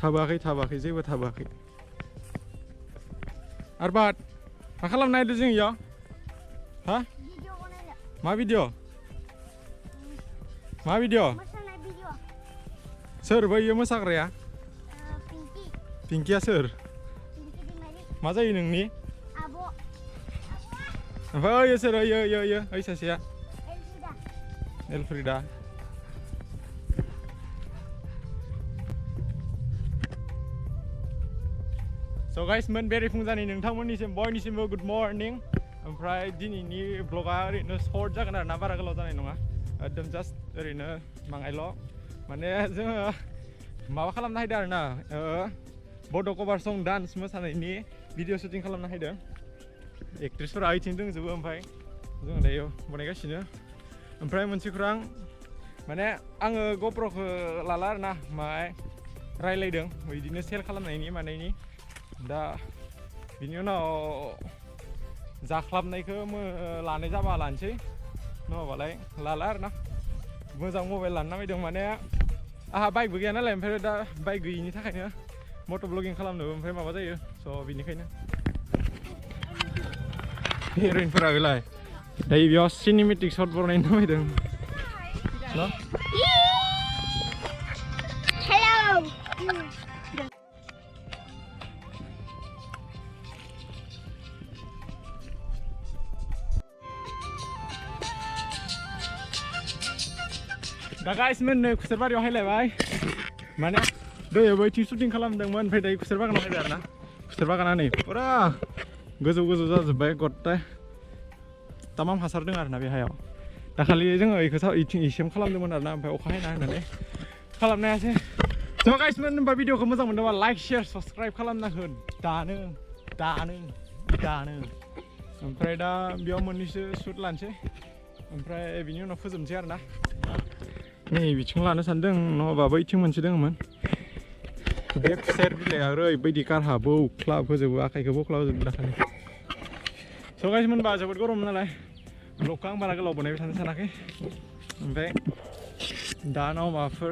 थाबाखै जेबो थाबाखै आरबाद मा खालामनो नागिरदों जों इयाव हा मा भिडिअ सोर बैयो मोसाग्राया पिंकिया सोर मा जायो नोंनि ओमफ्राय ओइ सोर ओइ सासेया एलफ्रिदा So guys, बेरे फुंजानि नोंथांमोननिसिम बयनिसिमबो गुड मर्निं ओमफ्राय दिनैनि ब्लगा ओरैनो सर्ट जागोन आरोना बारा गोलाव जानाय नङा एकदम जास्ट ओरैनो माङायल' माने जोङो माबा खालामनो हायदों आरोना बड' कभार सं डान्स मोसानायनि भिडिअ शुटिं खालामनो हायदों एक्ट्रेसफोरा ओइथिं दंजोबो ओमफ्राय जोङो दायो बानायगासिनो ओमफ्राय मोनसे खौरां माने आङो ग'प्र'खौ लाला आरोना रायलायदों बिदिनो सेल खालामनायनि मानायनि दा बिनि उनाव जाख्लाबनायखौ लानाय जाबा लानोसै नङाबालाय लाला आरोना मोजां मबाइल लानो नामायदों माने आंहा बाइकबो गैया नालाय ओमफ्राय दा बाइक गैयिनि थाखायनो मट' ब्लगिं खालामनोबो ओमफ्राय माबा जायो स' बिनिखायनो हिर'इनफोरा बेलाय दायो बेयाव सिनेमेटिक शट बनायनो नामायदों न' दा गाइस मोननो खुसेर बारियाव हायलायबाय माने दैया बैथिं शुटिं खालामदोंमोन ओमफ्राय दायो खुसेर बागानाव हायबाय आरोना खुसेर बागाना नै फुरा गोजौ जाजोब्बाय गथाय तामाम हासार दं आरोना बे हायाव दाखालि जोङो बेखौ इसिम खालामदोंमोन आरोना ओमफ्राय अखा हायना होनानै खालामनो हायासै स' गाइस मोन होनबा भिडिअखौ मोजां मोनदोंबा लाइक शेयार साबस्क्राइब खालामना हो दानो ओमफ्राय दा बेयाव मोननैसो शुट लानोसै ओमफ्राय बिनि उनाव फोजोबनोसै आरोना नै बिथिं लानो सानदों नङाबा बैथिं मोनसे दङमोन बे खुसेर बिलाइआ ओरैबायदि कारहा बौख्लाबहोजोबो आखाइखौ बौख्लाबहोजोबो दाखालि स' गाइस मोनबा जोबोद गरम नालाय ब्लगखौ आं बारा गोलाव बानायबाय थानो सानाखै ओमफ्राय दानाव माबाफोर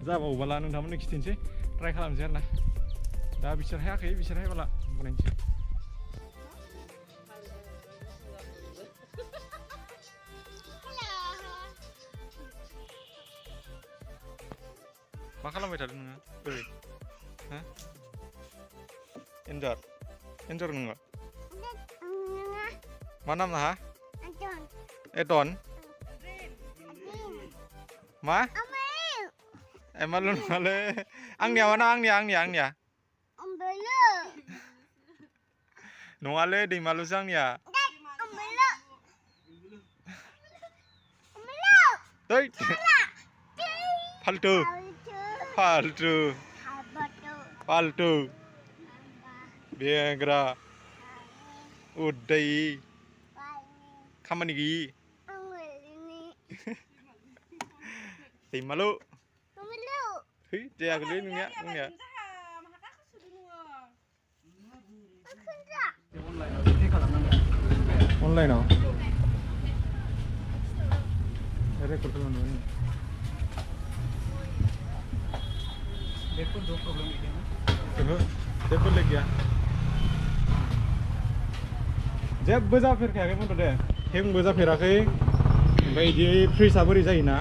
जाबावोब्ला नोंथांमोननो खिथिनोसै ट्राइ खालामनोसै आरोना दा बिसोर हायाखै बिसोर हायबोला बानायनोसै मा खालामबाय थादों नोङो बोरै हा एन्जर नोङो मा नाम नोंहा एडन मा एमालु नङालै आंनिया मा ना आंनिया नङालै दैमालुसो आंनिया फाल्टु बेग्रा उदायि खामानि गैयि दैमालु जायाखैलै नोंनिया अनलाइनाव रेकर्ड खालामनो जेबो लेग गैया जेबो जाफेरखायाखै मथ' दे हेंबो जाफेराखै ओमफ्राय बिदि फ्रिजआ बोरै जायोना